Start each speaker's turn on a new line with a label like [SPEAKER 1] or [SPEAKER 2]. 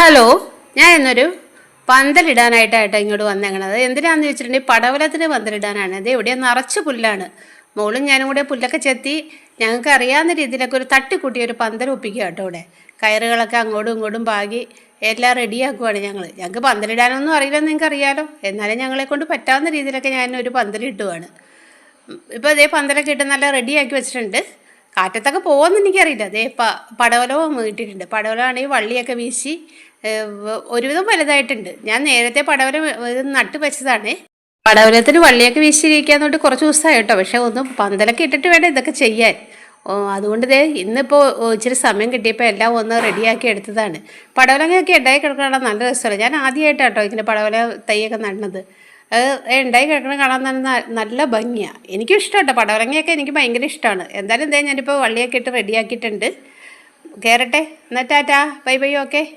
[SPEAKER 1] Hello, ഞാൻ ഇന്നൊരു പന്തലിടാനായിട്ടാണ് ഇങ്ങോട്ട് വന്നേക്കണത്. എന്തിനാണെന്ന് വെച്ചിട്ടുണ്ടെങ്കിൽ പടവലത്തിന് പന്തലിടാനാണ്. അത് എവിടെയാണ് നിറച്ച് പുല്ലാണ്. മോളും ഞാനും കൂടെ പുല്ലൊക്കെ ചെത്തി ഞങ്ങൾക്ക് അറിയാവുന്ന രീതിയിലൊക്കെ ഒരു തട്ടിക്കൂട്ടി ഒരു പന്തൽ ഒപ്പിക്കുക കേട്ടോ. ഇവിടെ കയറുകളൊക്കെ അങ്ങോട്ടും ഇങ്ങോട്ടും പാകി എല്ലാം റെഡിയാക്കുവാണ് ഞങ്ങൾക്ക് പന്തലിടാനൊന്നും അറിയില്ലെന്ന് നിങ്ങൾക്ക് അറിയാലോ. എന്നാലും ഞങ്ങളെ കൊണ്ട് പറ്റാവുന്ന രീതിയിലൊക്കെ ഞാൻ ഒരു പന്തലിട്ടുവാണ്. ഇപ്പോൾ അതേ പന്തലൊക്കെ ഇട്ട് നല്ല റെഡിയാക്കി വെച്ചിട്ടുണ്ട്. കാറ്റത്തൊക്കെ പോകുമെന്ന് എനിക്കറിയില്ല. അതേ പടവലവും ഇട്ടിട്ടുണ്ട്. പടവലമാണെങ്കിൽ വള്ളിയൊക്കെ വീശി ഒരുവിധം വലുതായിട്ടുണ്ട്. ഞാൻ നേരത്തെ പടവലം നട്ട് വെച്ചതാണ്. പടവലത്തിന് വള്ളിയൊക്കെ വീശിയിരിക്കാന്ന് തൊട്ട് കുറച്ച് ദിവസമായി കേട്ടോ. പക്ഷെ ഒന്ന് പന്തലൊക്കെ ഇട്ടിട്ട് വേണം ഇതൊക്കെ ചെയ്യാൻ. അതുകൊണ്ട് ഇന്നിപ്പോൾ ഇച്ചിരി സമയം കിട്ടിയപ്പോൾ എല്ലാം ഒന്ന് റെഡിയാക്കി എടുത്തതാണ്. പടവലങ്ങയൊക്കെ ഉണ്ടായി കിടക്കണം നല്ല രസമല്ല. ഞാൻ ആദ്യമായിട്ടാണ് കേട്ടോ ഇതിൻ്റെ പടവല തൈയൊക്കെ നടുന്നത്. ഉണ്ടായി കിടക്കണം കാണാൻ തന്നെ നല്ല ഭംഗിയാണ്. എനിക്കും ഇഷ്ടം കേട്ടോ. പടവലങ്ങയൊക്കെ എനിക്ക് ഭയങ്കര ഇഷ്ടമാണ്. എന്തായാലും ഞാനിപ്പോൾ വള്ളിയൊക്കെ ഇട്ട് റെഡിയാക്കിയിട്ടുണ്ട്. കയറട്ടെ. എന്നാൽ ടാറ്റാ, ബൈ ബൈ, ഓക്കെ.